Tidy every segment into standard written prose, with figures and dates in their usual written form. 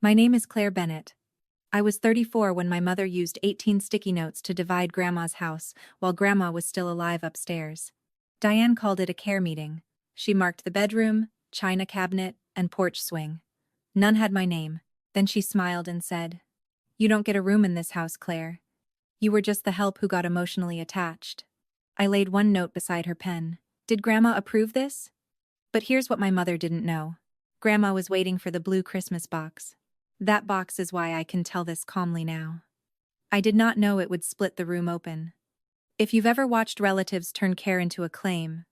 My name is Claire Bennett. I was 34 when my mother used 18 sticky notes to divide Grandma's house while Grandma was still alive upstairs. Diane called it a care meeting. She marked the bedroom, china cabinet, and porch swing. None had my name. Then she smiled and said, "You don't get a room in this house, Claire. You were just the help who got emotionally attached." I laid one note beside her pen. Did Grandma approve this? But here's what my mother didn't know. Grandma was waiting for the blue Christmas box. That box is why I can tell this calmly now. I did not know it would split the room open. If you've ever watched relatives turn care into a claim,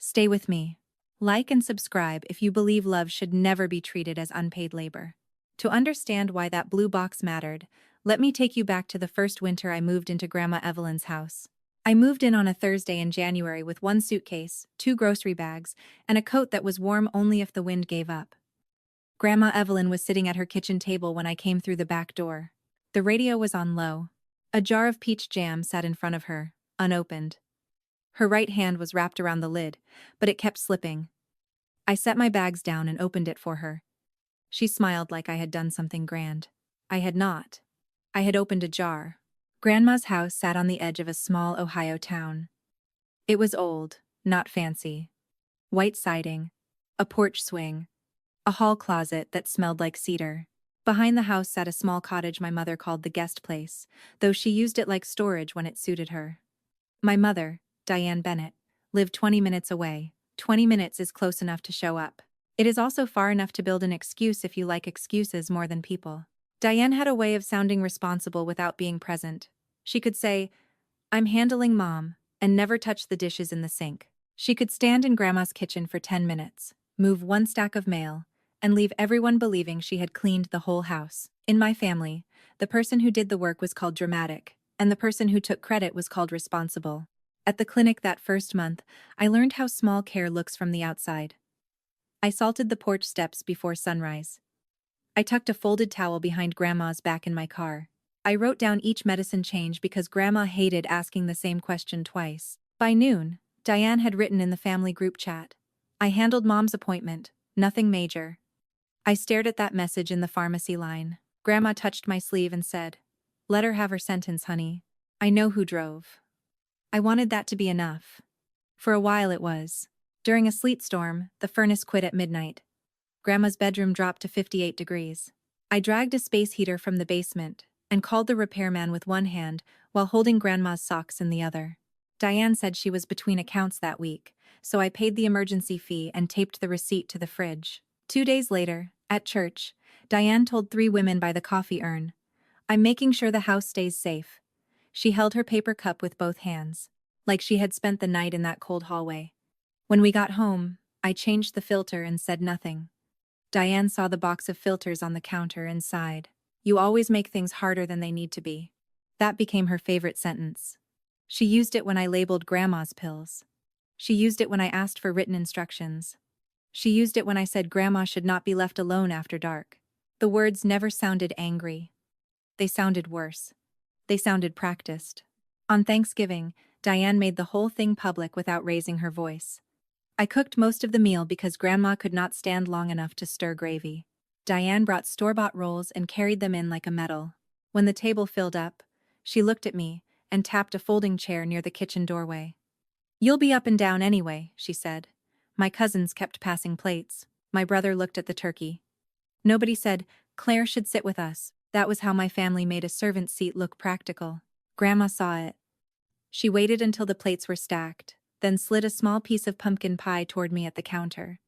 stay with me. Like and subscribe if you believe love should never be treated as unpaid labor. To understand why that blue box mattered, let me take you back to the first winter I moved into Grandma Evelyn's house. I moved in on a Thursday in January with one suitcase, 2 grocery bags, and a coat that was warm only if the wind gave up. Grandma Evelyn was sitting at her kitchen table when I came through the back door. The radio was on low. A jar of peach jam sat in front of her, unopened. Her right hand was wrapped around the lid, but it kept slipping. I set my bags down and opened it for her. She smiled like I had done something grand. I had not. I had opened a jar. Grandma's house sat on the edge of a small Ohio town. It was old, not fancy. White siding, a porch swing, a hall closet that smelled like cedar. Behind the house sat a small cottage my mother called the guest place, though she used it like storage when it suited her. My mother, Diane Bennett, lived 20 minutes away. 20 minutes is close enough to show up. It is also far enough to build an excuse if you like excuses more than people. Diane had a way of sounding responsible without being present. She could say, "I'm handling Mom," and never touch the dishes in the sink. She could stand in Grandma's kitchen for 10 minutes, move one stack of mail, and leave everyone believing she had cleaned the whole house. In my family, the person who did the work was called dramatic, and the person who took credit was called responsible. At the clinic that first month, I learned how small care looks from the outside. I salted the porch steps before sunrise. I tucked a folded towel behind Grandma's back in my car. I wrote down each medicine change because Grandma hated asking the same question twice. By noon, Diane had written in the family group chat, "I handled Mom's appointment, nothing major." I stared at that message in the pharmacy line. Grandma touched my sleeve and said, "Let her have her sentence, honey. I know who drove." I wanted that to be enough. For a while it was. During a sleet storm, the furnace quit at midnight. Grandma's bedroom dropped to 58 degrees. I dragged a space heater from the basement and called the repairman with one hand while holding Grandma's socks in the other. Diane said she was between accounts that week, so I paid the emergency fee and taped the receipt to the fridge. 2 days later, at church, Diane told 3 women by the coffee urn, "I'm making sure the house stays safe." She held her paper cup with both hands, like she had spent the night in that cold hallway. When we got home, I changed the filter and said nothing. Diane saw the box of filters on the counter and sighed. "You always make things harder than they need to be." That became her favorite sentence. She used it when I labeled Grandma's pills. She used it when I asked for written instructions. She used it when I said Grandma should not be left alone after dark. The words never sounded angry. They sounded worse. They sounded practiced. On Thanksgiving, Diane made the whole thing public without raising her voice. I cooked most of the meal because Grandma could not stand long enough to stir gravy. Diane brought store-bought rolls and carried them in like a medal. When the table filled up, she looked at me and tapped a folding chair near the kitchen doorway. "You'll be up and down anyway," she said. My cousins kept passing plates. My brother looked at the turkey. Nobody said, "Claire should sit with us." That was how my family made a servant's seat look practical. Grandma saw it. She waited until the plates were stacked, then slid a small piece of pumpkin pie toward me at the counter.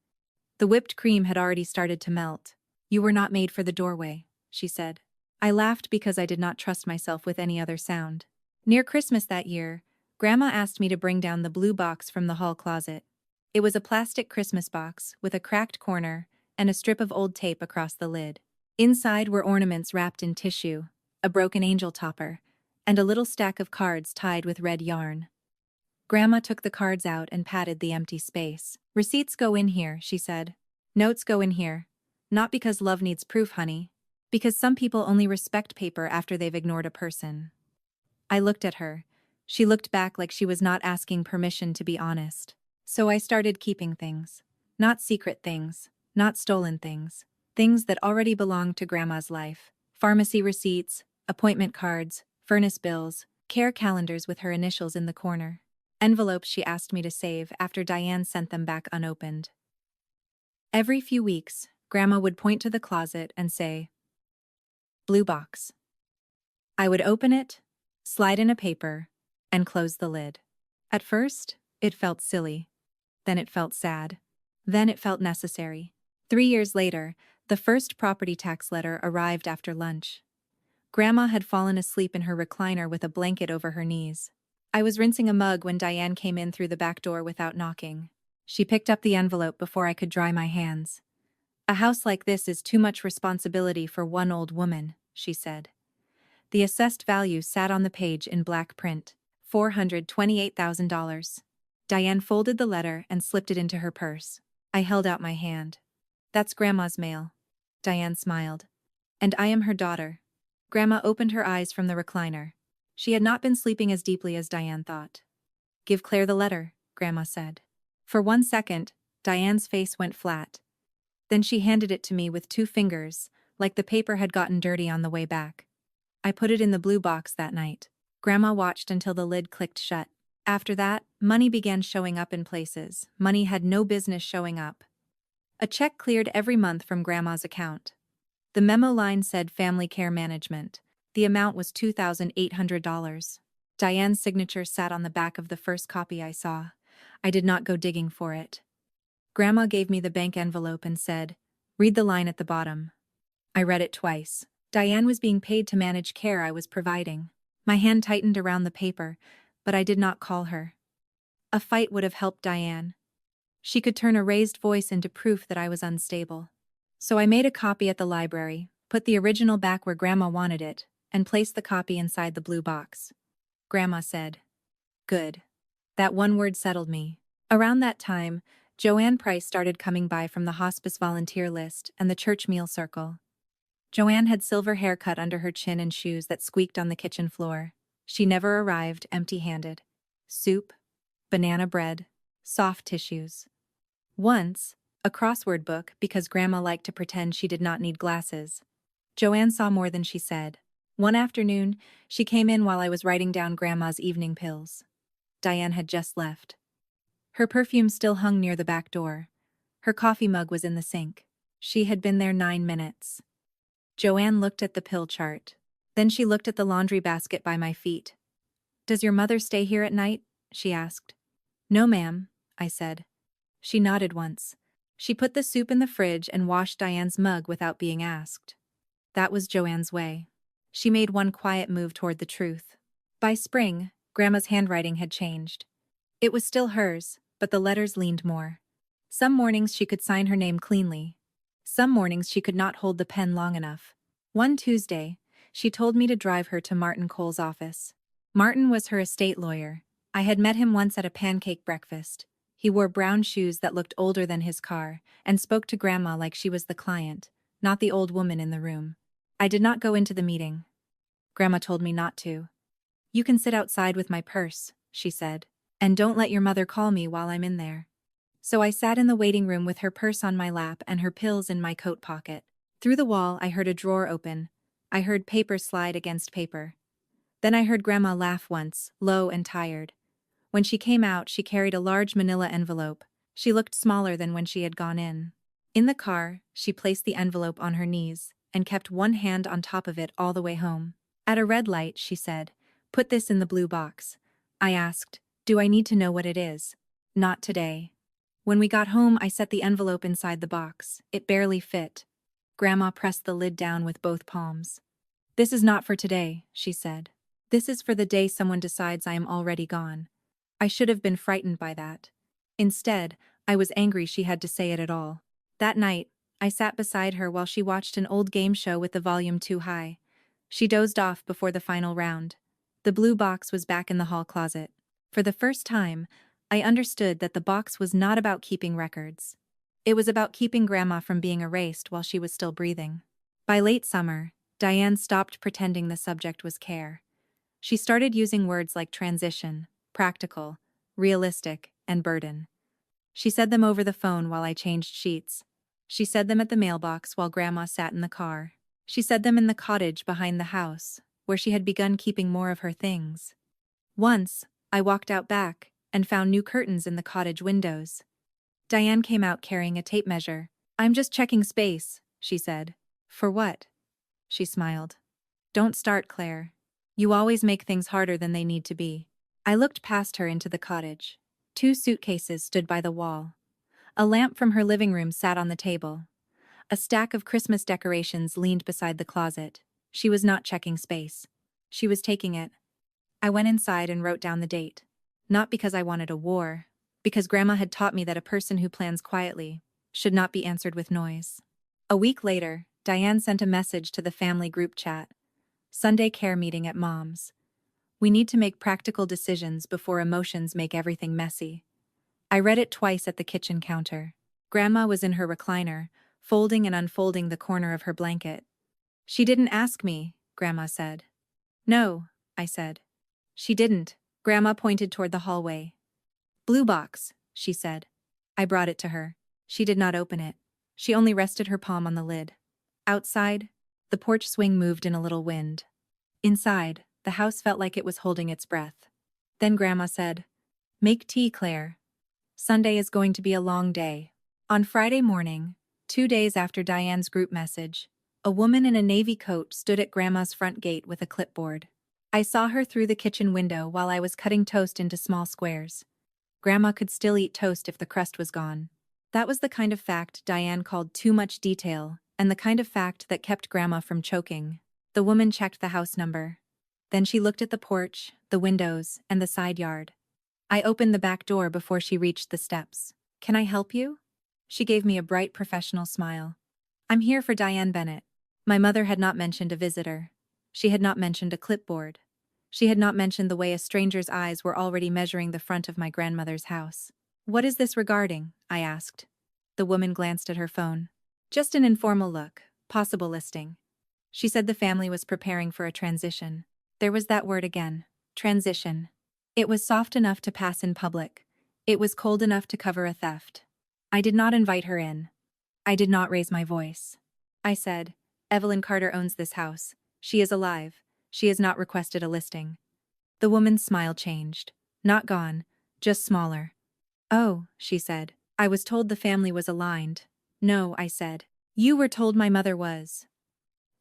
The whipped cream had already started to melt. "You were not made for the doorway," she said. I laughed because I did not trust myself with any other sound. Near Christmas that year, Grandma asked me to bring down the blue box from the hall closet. It was a plastic Christmas box with a cracked corner and a strip of old tape across the lid. Inside were ornaments wrapped in tissue, a broken angel topper, and a little stack of cards tied with red yarn. Grandma took the cards out and patted the empty space. "Receipts go in here," she said. "Notes go in here. Not because love needs proof, honey. Because some people only respect paper after they've ignored a person." I looked at her. She looked back like she was not asking permission to be honest. So I started keeping things. Not secret things, not stolen things. things that already belonged to Grandma's life. Pharmacy receipts, appointment cards, furnace bills, care calendars with her initials in the corner. Envelopes she asked me to save after Diane sent them back unopened. Every few weeks, Grandma would point to the closet and say, "Blue box." I would open it, slide in a paper, and close the lid. At first, it felt silly. Then it felt sad. Then it felt necessary. 3 years later, the first property tax letter arrived after lunch. Grandma had fallen asleep in her recliner with a blanket over her knees. I was rinsing a mug when Diane came in through the back door without knocking. She picked up the envelope before I could dry my hands. "A house like this is too much responsibility for one old woman," she said. The assessed value sat on the page in black print, $428,000. Diane folded the letter and slipped it into her purse. I held out my hand. "That's Grandma's mail." Diane smiled. "And I am her daughter." Grandma opened her eyes from the recliner. She had not been sleeping as deeply as Diane thought. "Give Claire the letter," Grandma said. For 1 second, Diane's face went flat. Then she handed it to me with 2 fingers, like the paper had gotten dirty on the way back. I put it in the blue box that night. Grandma watched until the lid clicked shut. After that, money began showing up in places money had no business showing up. A check cleared every month from Grandma's account. The memo line said Family Care Management. The amount was $2,800. Diane's signature sat on the back of the first copy I saw. I did not go digging for it. Grandma gave me the bank envelope and said, "Read the line at the bottom." I read it twice. Diane was being paid to manage care I was providing. My hand tightened around the paper, but I did not call her. A fight would have helped Diane. She could turn a raised voice into proof that I was unstable. So I made a copy at the library, put the original back where Grandma wanted it, and placed the copy inside the blue box. Grandma said, "Good." That one word settled me. Around that time, Joanne Price started coming by from the hospice volunteer list and the church meal circle. Joanne had silver hair cut under her chin and shoes that squeaked on the kitchen floor. She never arrived empty-handed. Soup, banana bread, soft tissues. Once, a crossword book because Grandma liked to pretend she did not need glasses. Joanne saw more than she said. One afternoon, she came in while I was writing down Grandma's evening pills. Diane had just left. Her perfume still hung near the back door. Her coffee mug was in the sink. She had been there 9 minutes. Joanne looked at the pill chart. Then she looked at the laundry basket by my feet. "Does your mother stay here at night?" she asked. "No, ma'am," I said. She nodded once. She put the soup in the fridge and washed Diane's mug without being asked. That was Joanne's way. She made one quiet move toward the truth. By spring, Grandma's handwriting had changed. It was still hers, but the letters leaned more. Some mornings she could sign her name cleanly. Some mornings she could not hold the pen long enough. One Tuesday, she told me to drive her to Martin Cole's office. Martin was her estate lawyer. I had met him once at a pancake breakfast. He wore brown shoes that looked older than his car, and spoke to Grandma like she was the client, not the old woman in the room. I did not go into the meeting. Grandma told me not to. "You can sit outside with my purse," she said, "and don't let your mother call me while I'm in there." So I sat in the waiting room with her purse on my lap and her pills in my coat pocket. Through the wall, I heard a drawer open. I heard paper slide against paper. Then I heard Grandma laugh once, low and tired. When she came out, she carried a large manila envelope. She looked smaller than when she had gone in. In the car, she placed the envelope on her knees and kept one hand on top of it all the way home. At a red light, she said, "Put this in the blue box." I asked, "Do I need to know what it is?" "Not today." When we got home, I set the envelope inside the box. It barely fit. Grandma pressed the lid down with both palms. "This is not for today," she said. "This is for the day someone decides I am already gone." I should have been frightened by that. Instead, I was angry she had to say it at all. That night, I sat beside her while she watched an old game show with the volume too high. She dozed off before the final round. The blue box was back in the hall closet. For the first time, I understood that the box was not about keeping records. It was about keeping Grandma from being erased while she was still breathing. By late summer, Diane stopped pretending the subject was care. She started using words like transition, practical, realistic, and burden. She said them over the phone while I changed sheets. She said them at the mailbox while Grandma sat in the car. She said them in the cottage behind the house, where she had begun keeping more of her things. Once, I walked out back and found new curtains in the cottage windows. Diane came out carrying a tape measure. "I'm just checking space," she said. "For what?" She smiled. "Don't start, Claire. You always make things harder than they need to be." I looked past her into the cottage. 2 suitcases stood by the wall. A lamp from her living room sat on the table. A stack of Christmas decorations leaned beside the closet. She was not checking space. She was taking it. I went inside and wrote down the date. Not because I wanted a war, because Grandma had taught me that a person who plans quietly should not be answered with noise. A week later, Diane sent a message to the family group chat. "Sunday care meeting at Mom's. We need to make practical decisions before emotions make everything messy." I read it twice at the kitchen counter. Grandma was in her recliner, folding and unfolding the corner of her blanket. "She didn't ask me," Grandma said. "No," I said. "She didn't." Grandma pointed toward the hallway. "Blue box," she said. I brought it to her. She did not open it. She only rested her palm on the lid. Outside, the porch swing moved in a little wind. Inside, the house felt like it was holding its breath. Then Grandma said, "Make tea, Claire. Sunday is going to be a long day." On Friday morning, 2 days after Diane's group message, a woman in a navy coat stood at Grandma's front gate with a clipboard. I saw her through the kitchen window while I was cutting toast into small squares. Grandma could still eat toast if the crust was gone. That was the kind of fact Diane called too much detail, and the kind of fact that kept Grandma from choking. The woman checked the house number. Then she looked at the porch, the windows, and the side yard. I opened the back door before she reached the steps. "Can I help you?" She gave me a bright professional smile. "I'm here for Diane Bennett." My mother had not mentioned a visitor. She had not mentioned a clipboard. She had not mentioned the way a stranger's eyes were already measuring the front of my grandmother's house. "What is this regarding?" I asked. The woman glanced at her phone. "Just an informal look, possible listing." She said the family was preparing for a transition. There was that word again, transition. It was soft enough to pass in public. It was cold enough to cover a theft. I did not invite her in. I did not raise my voice. I said, "Evelyn Carter owns this house. She is alive. She has not requested a listing." The woman's smile changed. Not gone, just smaller. "Oh," she said. "I was told the family was aligned." "No," I said. "You were told my mother was."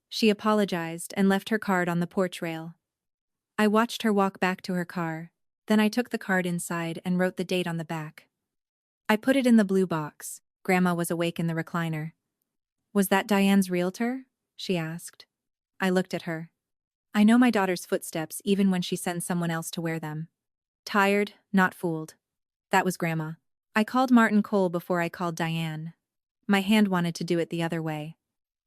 She apologized and left her card on the porch rail. I watched her walk back to her car. Then I took the card inside and wrote the date on the back. I put it in the blue box. Grandma was awake in the recliner. "Was that Diane's realtor?" she asked. I looked at her. I know my daughter's footsteps even when she sends someone else to wear them. Tired, not fooled. That was Grandma. I called Martin Cole before I called Diane. My hand wanted to do it the other way.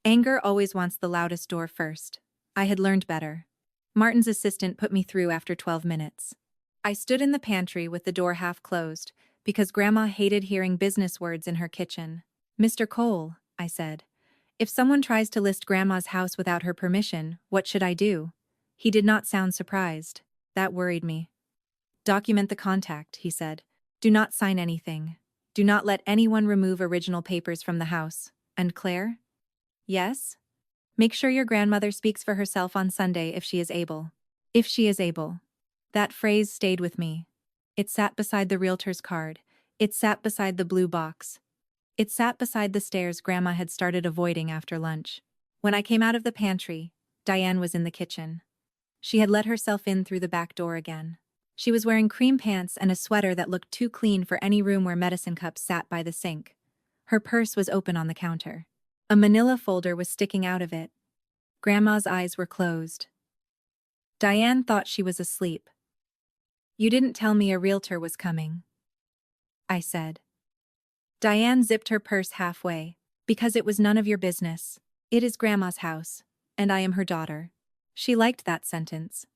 Anger always wants the loudest door first. I had learned better. Martin's assistant put me through after 12 minutes. I stood in the pantry with the door half closed, because Grandma hated hearing business words in her kitchen. "Mr. Cole," I said, "if someone tries to list Grandma's house without her permission, what should I do?" He did not sound surprised. That worried me. "Document the contact," he said. "Do not sign anything. Do not let anyone remove original papers from the house. And Claire?" "Yes?" "Make sure your grandmother speaks for herself on Sunday if she is able." If she is able. That phrase stayed with me. It sat beside the realtor's card. It sat beside the blue box. It sat beside the stairs Grandma had started avoiding after lunch. When I came out of the pantry, Diane was in the kitchen. She had let herself in through the back door again. She was wearing cream pants and a sweater that looked too clean for any room where medicine cups sat by the sink. Her purse was open on the counter. A manila folder was sticking out of it. Grandma's eyes were closed. Diane thought she was asleep. "You didn't tell me a realtor was coming," I said. Diane zipped her purse halfway. "Because it was none of your business. It is Grandma's house, and I am her daughter." She liked that sentence.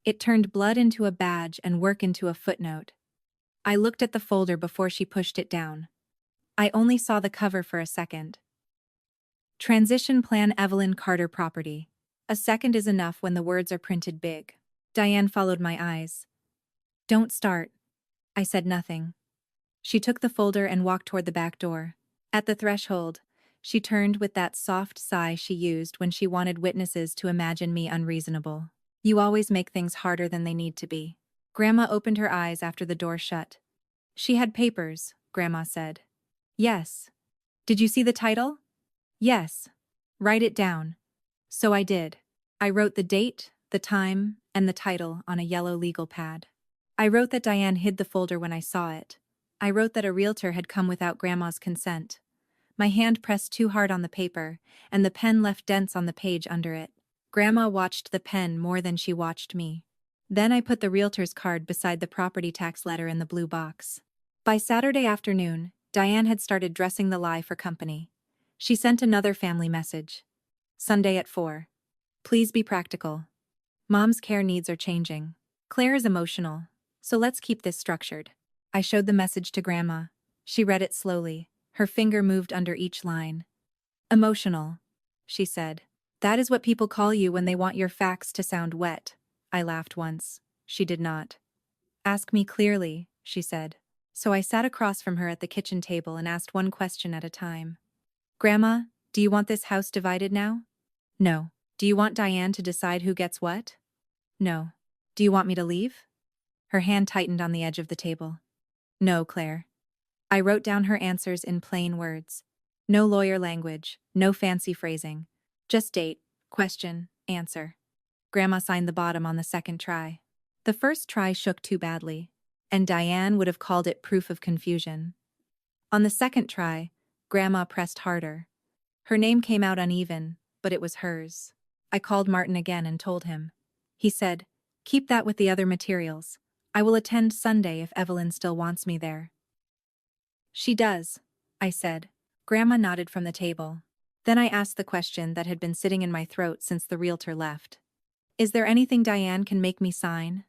It turned blood into a badge and work into a footnote. I looked at the folder before she pushed it down. I only saw the cover for a second. Transition Plan Evelyn Carter Property. A second is enough when the words are printed big. Diane followed my eyes. "Don't start." I said nothing. She took the folder and walked toward the back door. At the threshold, She turned with that soft sigh she used when she wanted witnesses to imagine me unreasonable. You always make things harder than they need to be. Grandma opened her eyes after the door shut. She had papers, Grandma said. Yes. Did you see the title? Yes. Write it down. So I did. I wrote the date, the time, and the title on a yellow legal pad. I wrote that Diane hid the folder when I saw it. I wrote that a realtor had come without Grandma's consent. My hand pressed too hard on the paper, and the pen left dents on the page under it. Grandma watched the pen more than she watched me. Then I put the realtor's card beside the property tax letter in the blue box. By Saturday afternoon, Diane had started dressing the lie for company. She sent another family message. Sunday at 4. Please be practical. Mom's care needs are changing. Claire is emotional, so let's keep this structured. I showed the message to Grandma. She read it slowly. Her finger moved under each line. Emotional, she said. That is what people call you when they want your facts to sound wet. I laughed once. She did not. Ask me clearly, she said. So I sat across from her at the kitchen table and asked one question at a time. Grandma, do you want this house divided now? No. Do you want Diane to decide who gets what? No. Do you want me to leave? Her hand tightened on the edge of the table. No, Claire. I wrote down her answers in plain words. No lawyer language, no fancy phrasing. Just date, question, answer. Grandma signed the bottom on the second try. The first try shook too badly, and Diane would have called it proof of confusion. On the second try, Grandma pressed harder. Her name came out uneven, but it was hers. I called Martin again and told him. He said, keep that with the other materials. I will attend Sunday if Evelyn still wants me there. She does, I said. Grandma nodded from the table. Then I asked the question that had been sitting in my throat since the realtor left. Is there anything Diane can make me sign?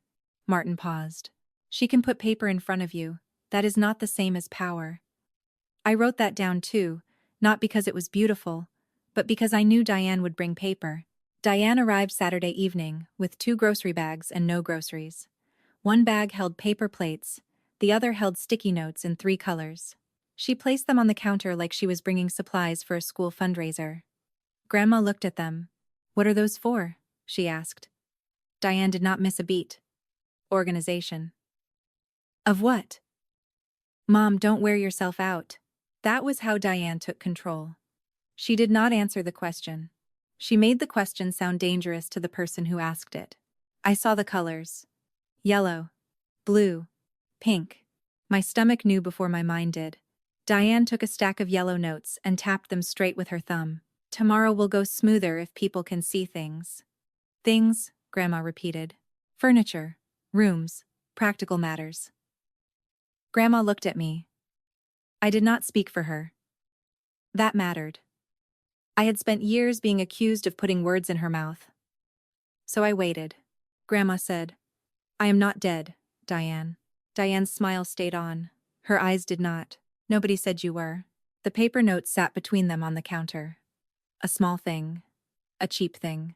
Martin paused. She can put paper in front of you. That is not the same as power. I wrote that down too, not because it was beautiful, but because I knew Diane would bring paper. Diane arrived Saturday evening with 2 grocery bags and no groceries. One bag held paper plates, the other held sticky notes in 3 colors. She placed them on the counter like she was bringing supplies for a school fundraiser. Grandma looked at them. What are those for? She asked. Diane did not miss a beat. Organization. Of what? Mom, don't wear yourself out. That was how Diane took control. She did not answer the question. She made the question sound dangerous to the person who asked it. I saw the colors. Yellow, blue, pink. My stomach knew before my mind did. Diane took a stack of yellow notes and tapped them straight with her thumb. Tomorrow will go smoother if people can see things. Things, Grandma repeated. Furniture, rooms, practical matters. Grandma looked at me. I did not speak for her. That mattered. I had spent years being accused of putting words in her mouth. So I waited. Grandma said, I am not dead, Diane. Diane's smile stayed on. Her eyes did not. Nobody said you were. The paper notes sat between them on the counter. A small thing. A cheap thing.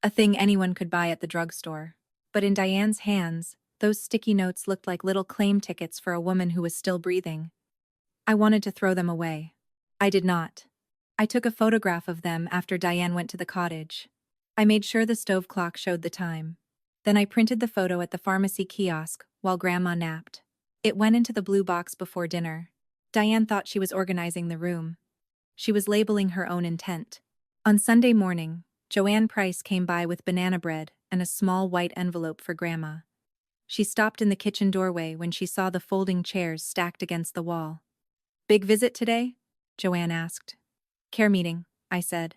A thing anyone could buy at the drugstore. But in Diane's hands, those sticky notes looked like little claim tickets for a woman who was still breathing. I wanted to throw them away. I did not. I took a photograph of them after Diane went to the cottage. I made sure the stove clock showed the time. Then I printed the photo at the pharmacy kiosk while Grandma napped. It went into the blue box before dinner. Diane thought she was organizing the room. She was labeling her own intent. On Sunday morning, Joanne Price came by with banana bread and a small white envelope for Grandma. She stopped in the kitchen doorway when she saw the folding chairs stacked against the wall. Big visit today? Joanne asked. Care meeting, I said.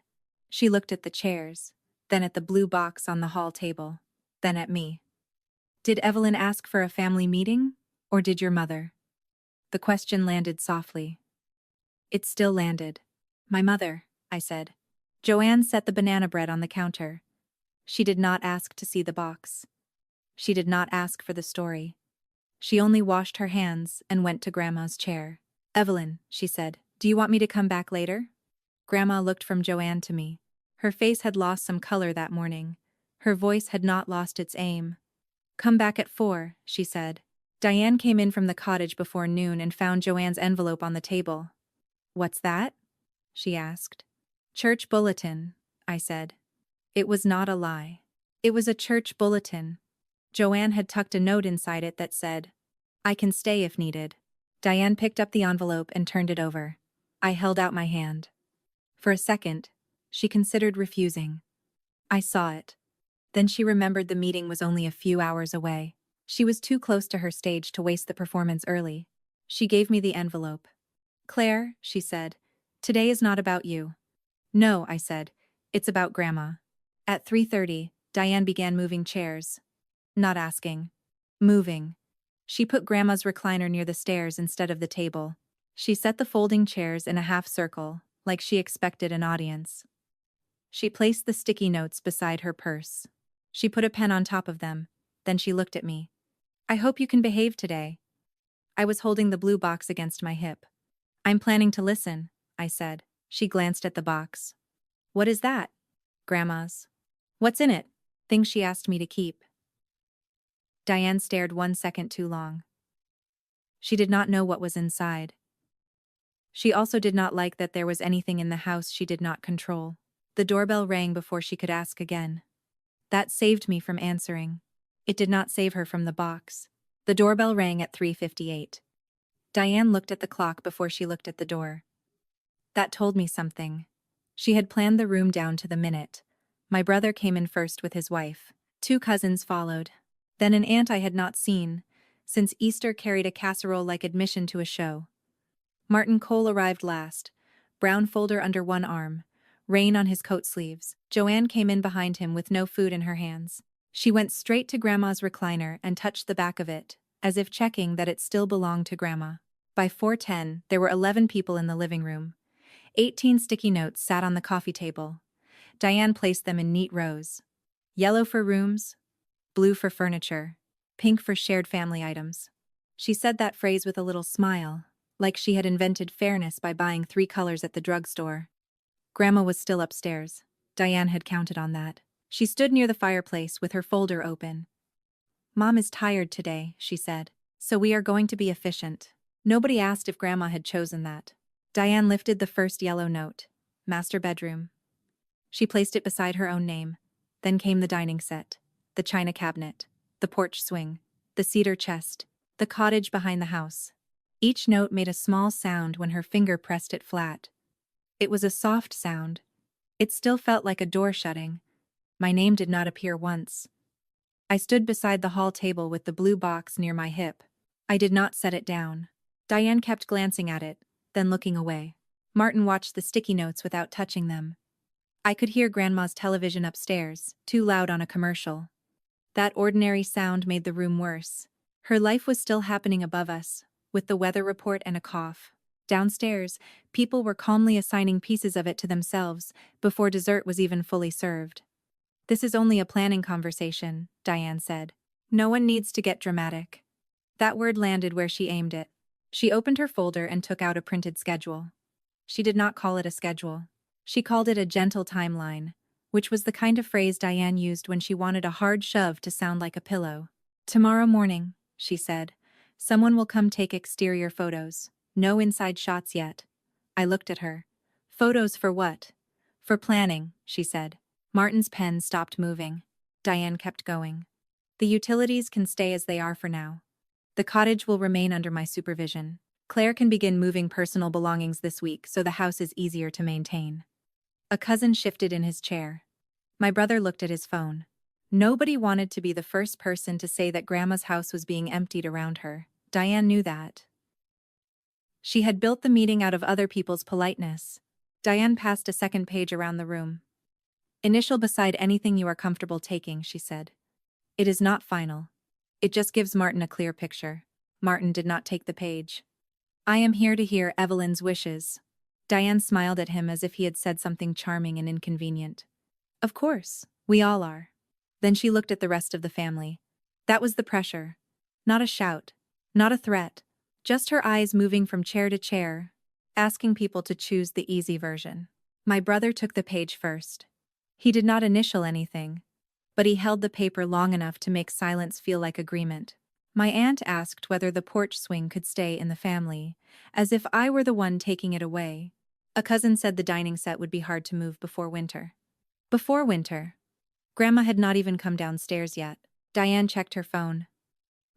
She looked at the chairs, then at the blue box on the hall table, then at me. Did Evelyn ask for a family meeting, or did your mother? The question landed softly. It still landed. My mother, I said. Joanne set the banana bread on the counter. She did not ask to see the box. She did not ask for the story. She only washed her hands and went to Grandma's chair. Evelyn, she said, do you want me to come back later? Grandma looked from Joanne to me. Her face had lost some color that morning. Her voice had not lost its aim. Come back at 4, she said. Diane came in from the cottage before noon and found Joanne's envelope on the table. What's that? she asked. Church bulletin, I said. It was not a lie. It was a church bulletin. Joanne had tucked a note inside it that said, I can stay if needed. Diane picked up the envelope and turned it over. I held out my hand. For a second, she considered refusing. I saw it. Then she remembered the meeting was only a few hours away. She was too close to her stage to waste the performance early. She gave me the envelope. Claire, she said, today is not about you. No, I said, it's about Grandma. At 3:30, Diane began moving chairs. Not asking. Moving. She put Grandma's recliner near the stairs instead of the table. She set the folding chairs in a half circle, like she expected an audience. She placed the sticky notes beside her purse. She put a pen on top of them. Then she looked at me. I hope you can behave today. I was holding the blue box against my hip. I'm planning to listen, I said. She glanced at the box. What is that? Grandma's. What's in it? Things she asked me to keep. Diane stared 1 second too long. She did not know what was inside. She also did not like that there was anything in the house she did not control. The doorbell rang before she could ask again. That saved me from answering. It did not save her from the box. The doorbell rang at 3:58. Diane looked at the clock before she looked at the door. That told me something. She had planned the room down to the minute. My brother came in first with his wife. 2 cousins followed. Then an aunt I had not seen, since Easter carried a casserole-like admission to a show. Martin Cole arrived last, brown folder under one arm, rain on his coat sleeves. Joanne came in behind him with no food in her hands. She went straight to Grandma's recliner and touched the back of it, as if checking that it still belonged to Grandma. By 4:10, there were 11 people in the living room. 18 sticky notes sat on the coffee table. Diane placed them in neat rows. Yellow for rooms, blue for furniture, pink for shared family items. She said that phrase with a little smile, like she had invented fairness by buying 3 colors at the drugstore. Grandma was still upstairs. Diane had counted on that. She stood near the fireplace with her folder open. Mom is tired today, she said, so we are going to be efficient. Nobody asked if Grandma had chosen that. Diane lifted the first yellow note. Master bedroom. She placed it beside her own name. Then came the dining set, the china cabinet, the porch swing, the cedar chest, the cottage behind the house. Each note made a small sound when her finger pressed it flat. It was a soft sound. It still felt like a door shutting. My name did not appear once. I stood beside the hall table with the blue box near my hip. I did not set it down. Diane kept glancing at it, then looking away. Martin watched the sticky notes without touching them. I could hear Grandma's television upstairs, too loud on a commercial. That ordinary sound made the room worse. Her life was still happening above us, with the weather report and a cough. Downstairs, people were calmly assigning pieces of it to themselves before dessert was even fully served. This is only a planning conversation, Diane said. No one needs to get dramatic. That word landed where she aimed it. She opened her folder and took out a printed schedule. She did not call it a schedule. She called it a gentle timeline, which was the kind of phrase Diane used when she wanted a hard shove to sound like a pillow. Tomorrow morning, she said, someone will come take exterior photos. No inside shots yet. I looked at her. Photos for what? For planning, she said. Martin's pen stopped moving. Diane kept going. The utilities can stay as they are for now. The cottage will remain under my supervision. Claire can begin moving personal belongings this week so the house is easier to maintain. A cousin shifted in his chair. My brother looked at his phone. Nobody wanted to be the first person to say that Grandma's house was being emptied around her. Diane knew that. She had built the meeting out of other people's politeness. Diane passed a second page around the room. Initial beside anything you are comfortable taking, she said. It is not final. It just gives Martin a clear picture. Martin did not take the page. I am here to hear Evelyn's wishes. Diane smiled at him as if he had said something charming and inconvenient. Of course, we all are. Then she looked at the rest of the family. That was the pressure. Not a shout. Not a threat. Just her eyes moving from chair to chair, asking people to choose the easy version. My brother took the page first. He did not initial anything, but he held the paper long enough to make silence feel like agreement. My aunt asked whether the porch swing could stay in the family, as if I were the one taking it away. A cousin said the dining set would be hard to move before winter. Before winter. Grandma had not even come downstairs yet. Diane checked her phone.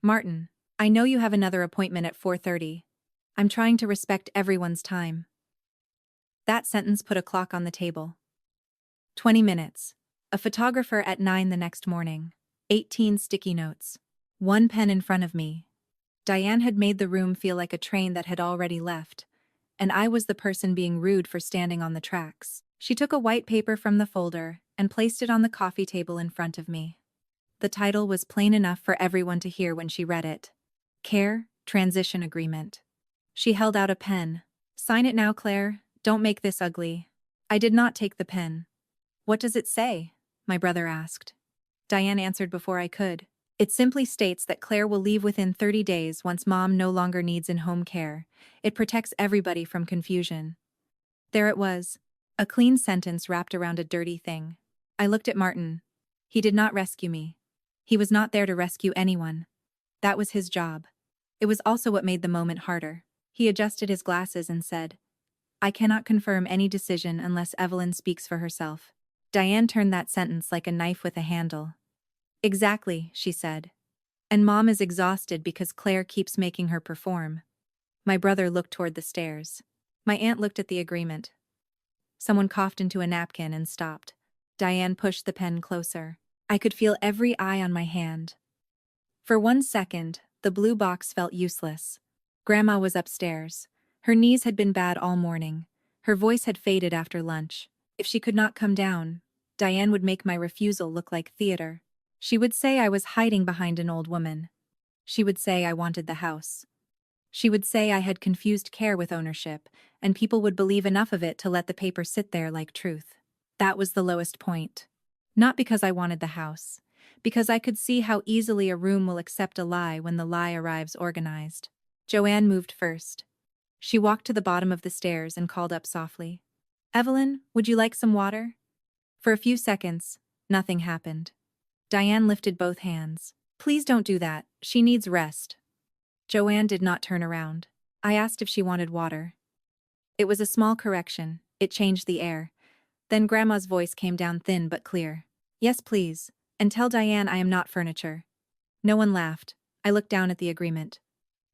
Martin, I know you have another appointment at 4:30. I'm trying to respect everyone's time. That sentence put a clock on the table. 20 minutes. A photographer at 9 the next morning. 18 sticky notes. One pen in front of me. Diane had made the room feel like a train that had already left, and I was the person being rude for standing on the tracks. She took a white paper from the folder and placed it on the coffee table in front of me. The title was plain enough for everyone to hear when she read it. Care, Transition Agreement. She held out a pen. Sign it now, Claire. Don't make this ugly. I did not take the pen. What does it say? My brother asked. Diane answered before I could. It simply states that Claire will leave within 30 days once Mom no longer needs in-home care. It protects everybody from confusion. There it was. A clean sentence wrapped around a dirty thing. I looked at Martin. He did not rescue me. He was not there to rescue anyone. That was his job. It was also what made the moment harder. He adjusted his glasses and said, I cannot confirm any decision unless Evelyn speaks for herself. Diane turned that sentence like a knife with a handle. Exactly, she said. And Mom is exhausted because Claire keeps making her perform. My brother looked toward the stairs. My aunt looked at the agreement. Someone coughed into a napkin and stopped. Diane pushed the pen closer. I could feel every eye on my hand. For 1 second, the blue box felt useless. Grandma was upstairs. Her knees had been bad all morning. Her voice had faded after lunch. If she could not come down, Diane would make my refusal look like theater. She would say I was hiding behind an old woman. She would say I wanted the house. She would say I had confused care with ownership, and people would believe enough of it to let the paper sit there like truth. That was the lowest point. Not because I wanted the house, because I could see how easily a room will accept a lie when the lie arrives organized. Joanne moved first. She walked to the bottom of the stairs and called up softly. Evelyn, would you like some water? For a few seconds, nothing happened. Diane lifted both hands. Please don't do that. She needs rest. Joanne did not turn around. I asked if she wanted water. It was a small correction. It changed the air. Then Grandma's voice came down thin but clear. Yes, please. And tell Diane I am not furniture. No one laughed. I looked down at the agreement.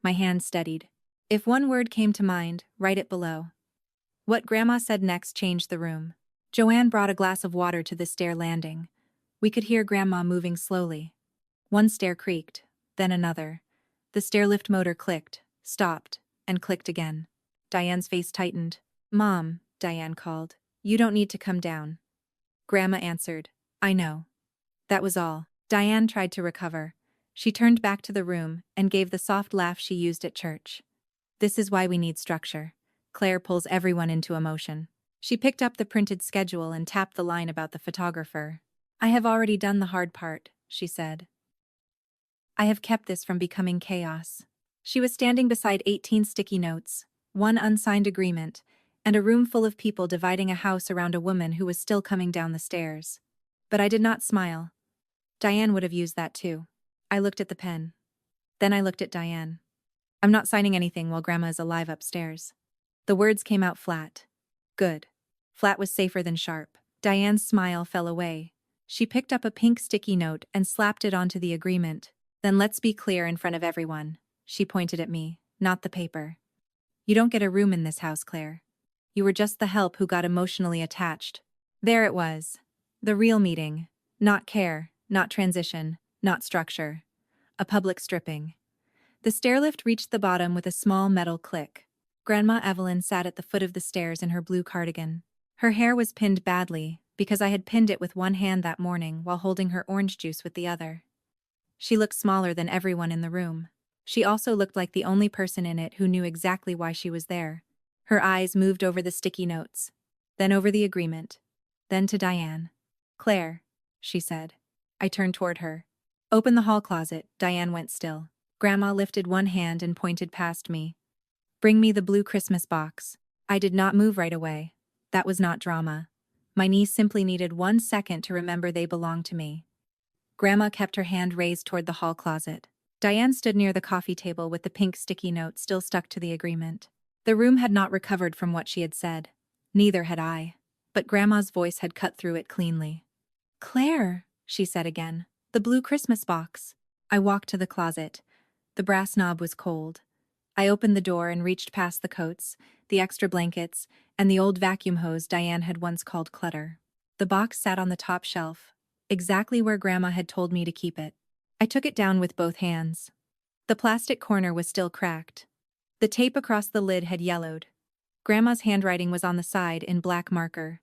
My hand steadied. If one word came to mind, write it below. What Grandma said next changed the room. Joanne brought a glass of water to the stair landing. We could hear Grandma moving slowly. One stair creaked, then another. The stairlift motor clicked, stopped, and clicked again. Diane's face tightened. Mom, Diane called. You don't need to come down. Grandma answered. I know. That was all. Diane tried to recover. She turned back to the room and gave the soft laugh she used at church. This is why we need structure. Claire pulls everyone into emotion. She picked up the printed schedule and tapped the line about the photographer. I have already done the hard part, she said. I have kept this from becoming chaos. She was standing beside 18 sticky notes, one unsigned agreement, and a room full of people dividing a house around a woman who was still coming down the stairs. But I did not smile. Diane would have used that too. I looked at the pen. Then I looked at Diane. I'm not signing anything while Grandma is alive upstairs. The words came out flat. Good. Flat was safer than sharp. Diane's smile fell away. She picked up a pink sticky note and slapped it onto the agreement. Then let's be clear in front of everyone. She pointed at me, not the paper. You don't get a room in this house, Claire. You were just the help who got emotionally attached. There it was. The real meeting. Not care, not transition, not structure. A public stripping. The stairlift reached the bottom with a small metal click. Grandma Evelyn sat at the foot of the stairs in her blue cardigan. Her hair was pinned badly, because I had pinned it with one hand that morning while holding her orange juice with the other. She looked smaller than everyone in the room. She also looked like the only person in it who knew exactly why she was there. Her eyes moved over the sticky notes, then over the agreement, then to Diane. Claire, she said. I turned toward her. Open the hall closet. Diane went still. Grandma lifted one hand and pointed past me. Bring me the blue Christmas box. I did not move right away. That was not drama. My knees simply needed 1 second to remember they belonged to me. Grandma kept her hand raised toward the hall closet. Diane stood near the coffee table with the pink sticky note still stuck to the agreement. The room had not recovered from what she had said. Neither had I. But Grandma's voice had cut through it cleanly. "Claire," she said again. "The blue Christmas box." I walked to the closet. The brass knob was cold. I opened the door and reached past the coats, the extra blankets, and the old vacuum hose Diane had once called clutter. The box sat on the top shelf, exactly where Grandma had told me to keep it. I took it down with both hands. The plastic corner was still cracked. The tape across the lid had yellowed. Grandma's handwriting was on the side in black marker.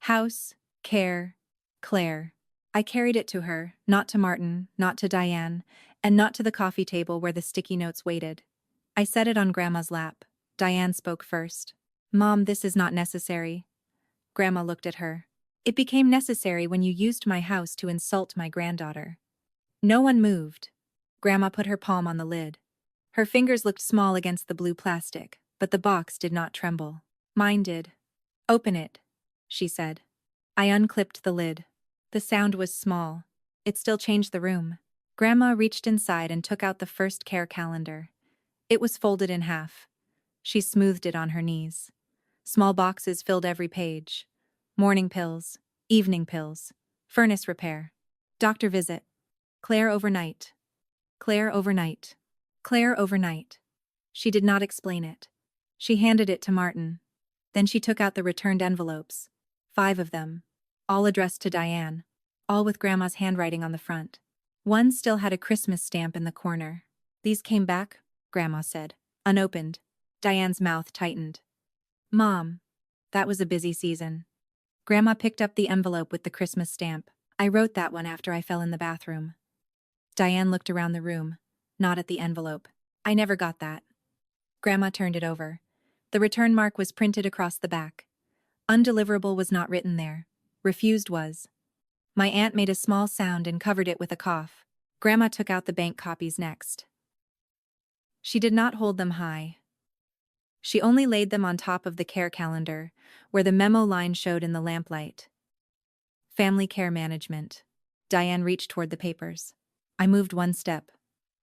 House, care, Claire. I carried it to her, not to Martin, not to Diane, and not to the coffee table where the sticky notes waited. I set it on Grandma's lap. Diane spoke first. "Mom, this is not necessary." Grandma looked at her. "It became necessary when you used my house to insult my granddaughter." No one moved. Grandma put her palm on the lid. Her fingers looked small against the blue plastic, but the box did not tremble. Mine did. "Open it," she said. I unclipped the lid. The sound was small. It still changed the room. Grandma reached inside and took out the first care calendar. It was folded in half. She smoothed it on her knees. Small boxes filled every page. Morning pills, evening pills, furnace repair, doctor visit, Claire overnight, Claire overnight, Claire overnight. She did not explain it. She handed it to Martin. Then she took out the returned envelopes. 5 of them. All addressed to Diane. All with Grandma's handwriting on the front. One still had a Christmas stamp in the corner. "These came back," Grandma said. "Unopened." Diane's mouth tightened. "Mom." That was a busy season. Grandma picked up the envelope with the Christmas stamp. "I wrote that one after I fell in the bathroom." Diane looked around the room, not at the envelope. "I never got that." Grandma turned it over. The return mark was printed across the back. Undeliverable was not written there. Refused was. My aunt made a small sound and covered it with a cough. Grandma took out the bank copies next. She did not hold them high. She only laid them on top of the care calendar, where the memo line showed in the lamplight. Family care management. Diane reached toward the papers. I moved one step.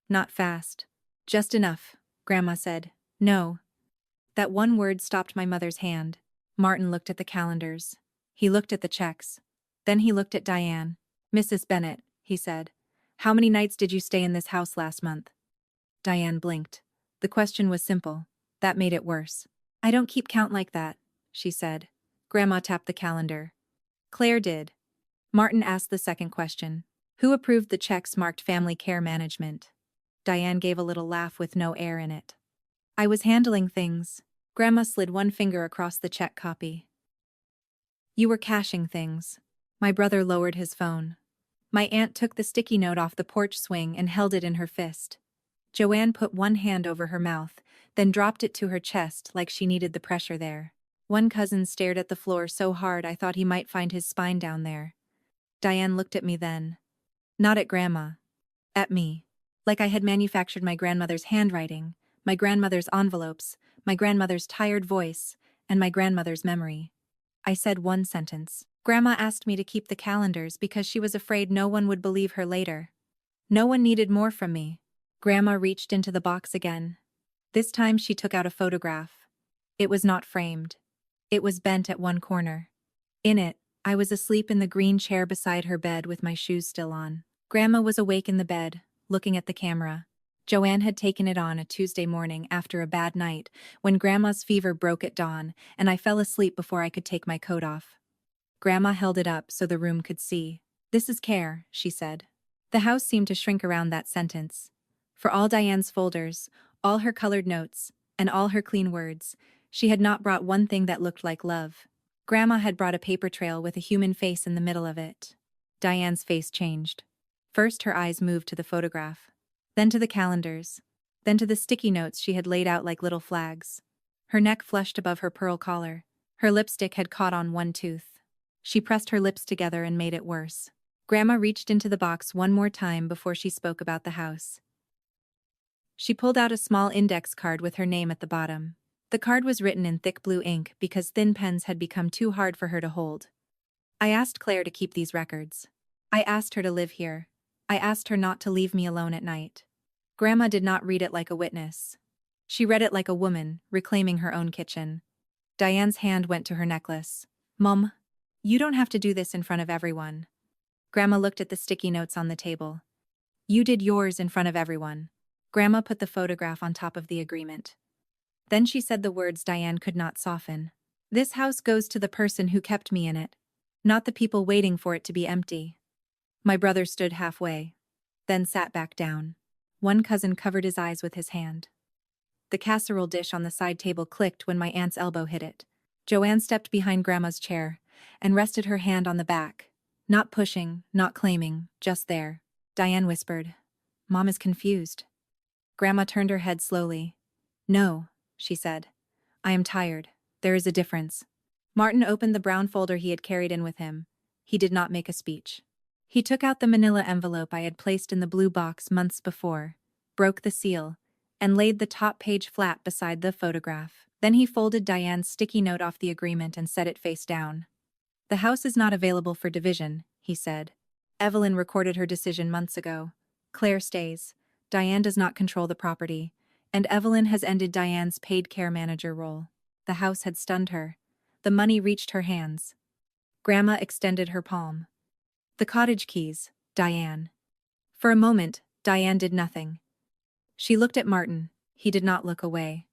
Not fast. "Just enough," Grandma said. "No." That one word stopped my mother's hand. Martin looked at the calendars. He looked at the checks. Then he looked at Diane. "Mrs. Bennett," he said, "how many nights did you stay in this house last month?" Diane blinked. The question was simple. That made it worse. "I don't keep count like that," she said. Grandma tapped the calendar. "Claire did." Martin asked the second question. "Who approved the checks marked family care management?" Diane gave a little laugh with no air in it. "I was handling things." Grandma slid one finger across the check copy. "You were cashing things." My brother lowered his phone. My aunt took the sticky note off the porch swing and held it in her fist. Joanne put one hand over her mouth, then dropped it to her chest like she needed the pressure there. One cousin stared at the floor so hard I thought he might find his spine down there. Diane looked at me then. Not at Grandma. At me. Like I had manufactured my grandmother's handwriting, my grandmother's envelopes, my grandmother's tired voice, and my grandmother's memory. I said one sentence. Grandma asked me to keep the calendars because she was afraid no one would believe her later. No one needed more from me. Grandma reached into the box again. This time she took out a photograph. It was not framed. It was bent at one corner. In it, I was asleep in the green chair beside her bed with my shoes still on. Grandma was awake in the bed, looking at the camera. Joanne had taken it on a Tuesday morning after a bad night, when Grandma's fever broke at dawn, and I fell asleep before I could take my coat off. Grandma held it up so the room could see. "This is care," she said. The house seemed to shrink around that sentence. For all Diane's folders, all her colored notes, and all her clean words, she had not brought one thing that looked like love. Grandma had brought a paper trail with a human face in the middle of it. Diane's face changed. First her eyes moved to the photograph. Then to the calendars. Then to the sticky notes she had laid out like little flags. Her neck flushed above her pearl collar. Her lipstick had caught on one tooth. She pressed her lips together and made it worse. Grandma reached into the box one more time before she spoke about the house. She pulled out a small index card with her name at the bottom. The card was written in thick blue ink because thin pens had become too hard for her to hold. "I asked Claire to keep these records. I asked her to live here. I asked her not to leave me alone at night." Grandma did not read it like a witness. She read it like a woman, reclaiming her own kitchen. Diane's hand went to her necklace. Mom, you don't have to do this in front of everyone. Grandma looked at the sticky notes on the table. You did yours in front of everyone. Grandma put the photograph on top of the agreement. Then she said the words Diane could not soften. This house goes to the person who kept me in it, not the people waiting for it to be empty. My brother stood halfway, then sat back down. One cousin covered his eyes with his hand. The casserole dish on the side table clicked when my aunt's elbow hit it. Joanne stepped behind Grandma's chair and rested her hand on the back. Not pushing, not claiming, just there. Diane whispered, Mom is confused. Grandma turned her head slowly. No, she said. I am tired. There is a difference. Martin opened the brown folder he had carried in with him. He did not make a speech. He took out the manila envelope I had placed in the blue box months before, broke the seal, and laid the top page flat beside the photograph. Then he folded Diane's sticky note off the agreement and set it face down. The house is not available for division, he said. Evelyn recorded her decision months ago. Claire stays. Diane does not control the property, and Evelyn has ended Diane's paid care manager role. The house had stunned her. The money reached her hands. Grandma extended her palm. The cottage keys, Diane. For a moment, Diane did nothing. She looked at Martin. He did not look away.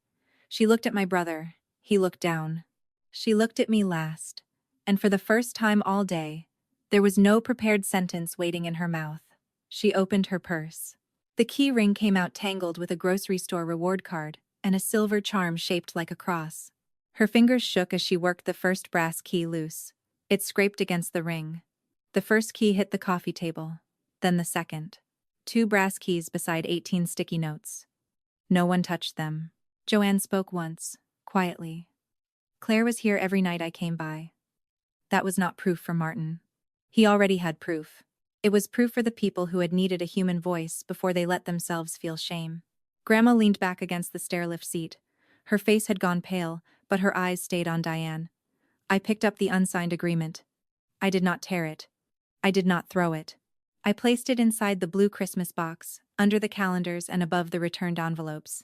She looked at my brother. He looked down. She looked at me last, and for the first time all day, there was no prepared sentence waiting in her mouth. She opened her purse. The key ring came out tangled with a grocery store reward card and a silver charm shaped like a cross. Her fingers shook as she worked the first brass key loose. It scraped against the ring. The first key hit the coffee table, then the second. 2 brass keys beside 18 sticky notes. No one touched them. Joanne spoke once, quietly. Claire was here every night I came by. That was not proof for Martin. He already had proof. It was proof for the people who had needed a human voice before they let themselves feel shame. Grandma leaned back against the stairlift seat. Her face had gone pale, but her eyes stayed on Diane. I picked up the unsigned agreement. I did not tear it. I did not throw it. I placed it inside the blue Christmas box, under the calendars and above the returned envelopes.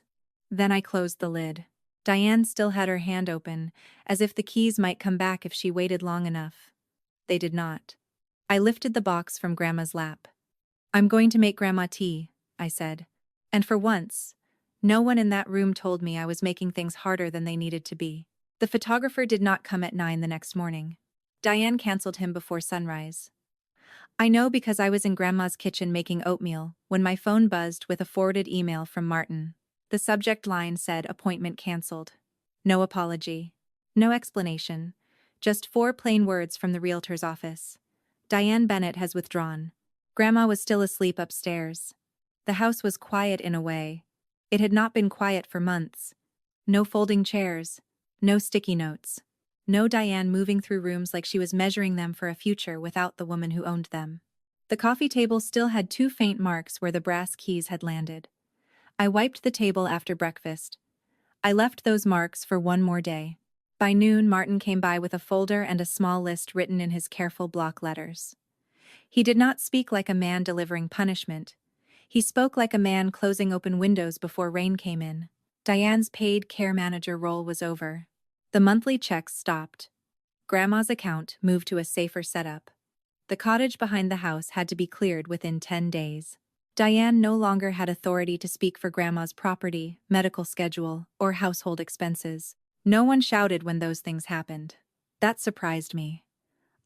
Then I closed the lid. Diane still had her hand open, as if the keys might come back if she waited long enough. They did not. I lifted the box from Grandma's lap. I'm going to make Grandma tea, I said. And for once, no one in that room told me I was making things harder than they needed to be. The photographer did not come at 9 the next morning. Diane canceled him before sunrise. I know because I was in Grandma's kitchen making oatmeal when my phone buzzed with a forwarded email from Martin. The subject line said appointment canceled. No apology. No explanation. Just 4 plain words from the realtor's office. Diane Bennett has withdrawn. Grandma was still asleep upstairs. The house was quiet in a way. It had not been quiet for months. No folding chairs. No sticky notes. No Diane moving through rooms like she was measuring them for a future without the woman who owned them. The coffee table still had 2 faint marks where the brass keys had landed. I wiped the table after breakfast. I left those marks for one more day. By noon, Martin came by with a folder and a small list written in his careful block letters. He did not speak like a man delivering punishment. He spoke like a man closing open windows before rain came in. Diane's paid care manager role was over. The monthly checks stopped. Grandma's account moved to a safer setup. The cottage behind the house had to be cleared within 10 days. Diane no longer had authority to speak for Grandma's property, medical schedule, or household expenses. No one shouted when those things happened. That surprised me.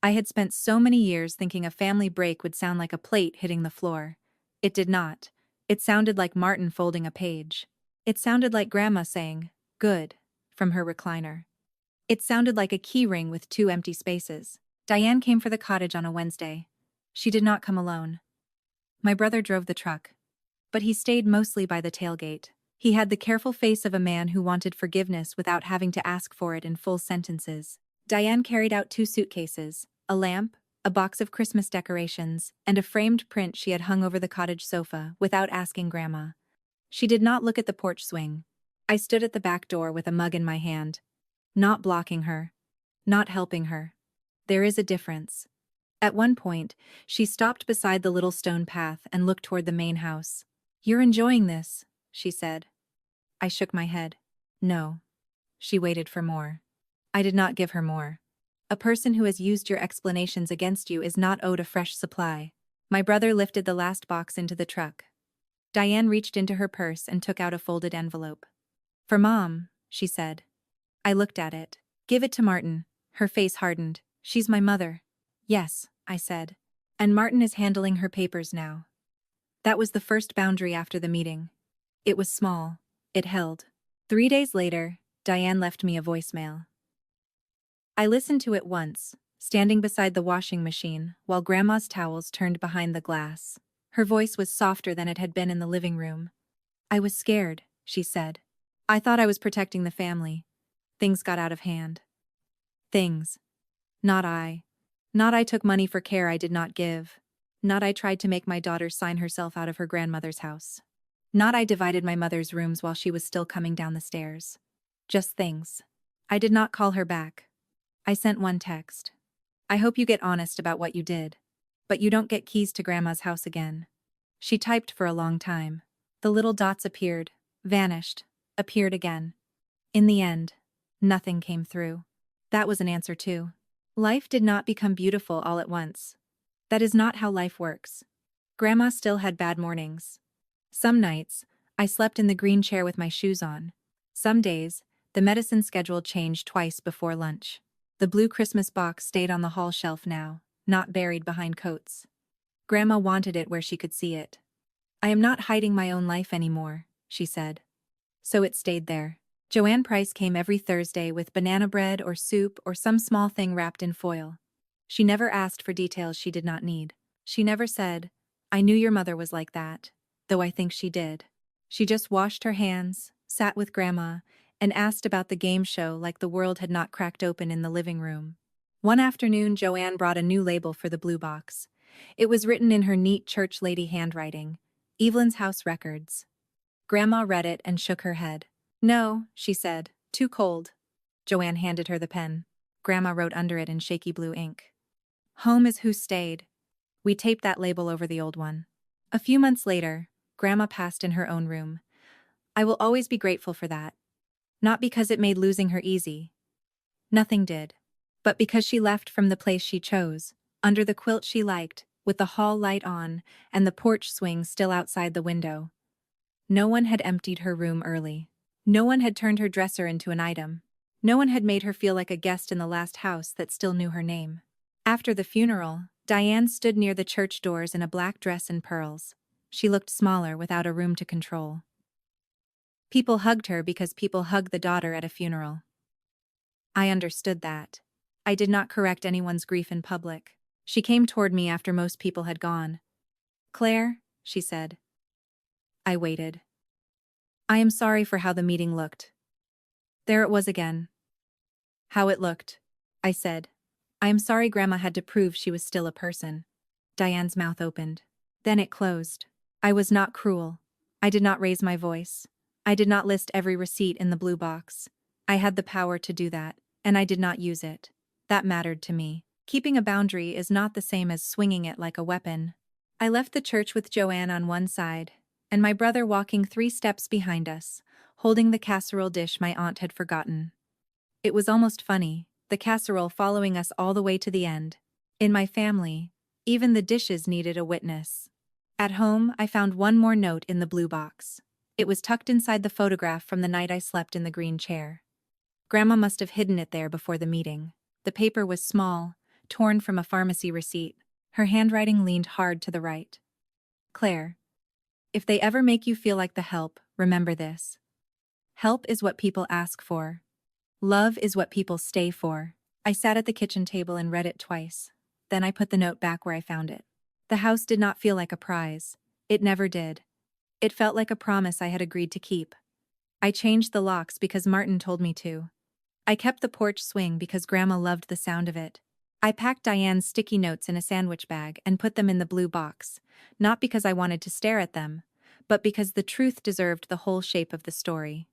I had spent so many years thinking a family break would sound like a plate hitting the floor. It did not. It sounded like Martin folding a page. It sounded like Grandma saying, "Good," from her recliner. It sounded like a key ring with 2 empty spaces. Diane came for the cottage on a Wednesday. She did not come alone. My brother drove the truck, but he stayed mostly by the tailgate. He had the careful face of a man who wanted forgiveness without having to ask for it in full sentences. Diane carried out 2 suitcases, a lamp, a box of Christmas decorations, and a framed print she had hung over the cottage sofa without asking Grandma. She did not look at the porch swing. I stood at the back door with a mug in my hand. Not blocking her. Not helping her. There is a difference. At one point, she stopped beside the little stone path and looked toward the main house. "You're enjoying this," she said. I shook my head. No. She waited for more. I did not give her more. A person who has used your explanations against you is not owed a fresh supply. My brother lifted the last box into the truck. Diane reached into her purse and took out a folded envelope. For Mom, she said. I looked at it. Give it to Martin. Her face hardened. She's my mother. Yes, I said. And Martin is handling her papers now. That was the first boundary after the meeting. It was small. It held. 3 days later, Diane left me a voicemail. I listened to it once, standing beside the washing machine while Grandma's towels turned behind the glass. Her voice was softer than it had been in the living room. I was scared, she said. I thought I was protecting the family. Things got out of hand. Things. Not I. Not I took money for care I did not give. Not I tried to make my daughter sign herself out of her grandmother's house. Not I divided my mother's rooms while she was still coming down the stairs. Just things. I did not call her back. I sent one text. I hope you get honest about what you did. But you don't get keys to Grandma's house again. She typed for a long time. The little dots appeared, vanished, appeared again. In the end, nothing came through. That was an answer too. Life did not become beautiful all at once. That is not how life works. Grandma still had bad mornings. Some nights, I slept in the green chair with my shoes on. Some days, the medicine schedule changed twice before lunch. The blue Christmas box stayed on the hall shelf now, not buried behind coats. Grandma wanted it where she could see it. I am not hiding my own life anymore, she said. So it stayed there. Joanne Price came every Thursday with banana bread or soup or some small thing wrapped in foil. She never asked for details she did not need. She never said, I knew your mother was like that, though I think she did. She just washed her hands, sat with Grandma, and asked about the game show like the world had not cracked open in the living room. One afternoon, Joanne brought a new label for the blue box. It was written in her neat church lady handwriting, Evelyn's House Records. Grandma read it and shook her head. No, she said, too cold. Joanne handed her the pen. Grandma wrote under it in shaky blue ink. Home is who stayed. We taped that label over the old one. A few months later, Grandma passed in her own room. I will always be grateful for that. Not because it made losing her easy. Nothing did. But because she left from the place she chose, under the quilt she liked, with the hall light on, and the porch swing still outside the window. No one had emptied her room early. No one had turned her dresser into an item. No one had made her feel like a guest in the last house that still knew her name. After the funeral, Diane stood near the church doors in a black dress and pearls. She looked smaller without a room to control. People hugged her because people hug the daughter at a funeral. I understood that. I did not correct anyone's grief in public. She came toward me after most people had gone. Claire, she said. I waited. I am sorry for how the meeting looked. There it was again. How it looked, I said. I am sorry Grandma had to prove she was still a person. Diane's mouth opened. Then it closed. I was not cruel. I did not raise my voice. I did not list every receipt in the blue box. I had the power to do that, and I did not use it. That mattered to me. Keeping a boundary is not the same as swinging it like a weapon. I left the church with Joanne on one side, and my brother walking 3 steps behind us, holding the casserole dish my aunt had forgotten. It was almost funny, the casserole following us all the way to the end. In my family, even the dishes needed a witness. At home, I found one more note in the blue box. It was tucked inside the photograph from the night I slept in the green chair. Grandma must have hidden it there before the meeting. The paper was small, torn from a pharmacy receipt. Her handwriting leaned hard to the right. Claire, if they ever make you feel like the help, remember this. Help is what people ask for. Love is what people stay for. I sat at the kitchen table and read it twice. Then I put the note back where I found it. The house did not feel like a prize. It never did. It felt like a promise I had agreed to keep. I changed the locks because Martin told me to. I kept the porch swing because Grandma loved the sound of it. I packed Diane's sticky notes in a sandwich bag and put them in the blue box, not because I wanted to stare at them, but because the truth deserved the whole shape of the story.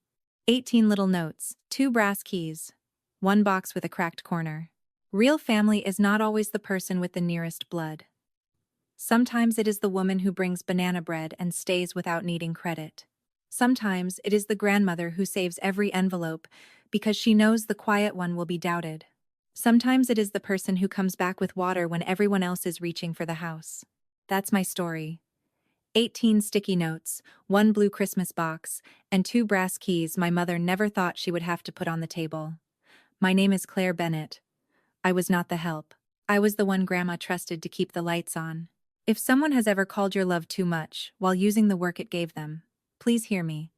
18 little notes, 2 brass keys, 1 box with a cracked corner. Real family is not always the person with the nearest blood. Sometimes it is the woman who brings banana bread and stays without needing credit. Sometimes it is the grandmother who saves every envelope because she knows the quiet one will be doubted. Sometimes it is the person who comes back with water when everyone else is reaching for the house. That's my story. 18 sticky notes, 1 blue Christmas box, and 2 brass keys my mother never thought she would have to put on the table. My name is Claire Bennett. I was not the help. I was the one Grandma trusted to keep the lights on. If someone has ever called your love too much while using the work it gave them, please hear me.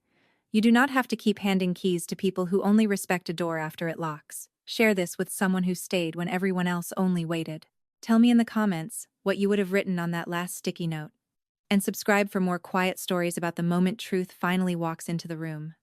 You do not have to keep handing keys to people who only respect a door after it locks. Share this with someone who stayed when everyone else only waited. Tell me in the comments what you would have written on that last sticky note. And subscribe for more quiet stories about the moment truth finally walks into the room.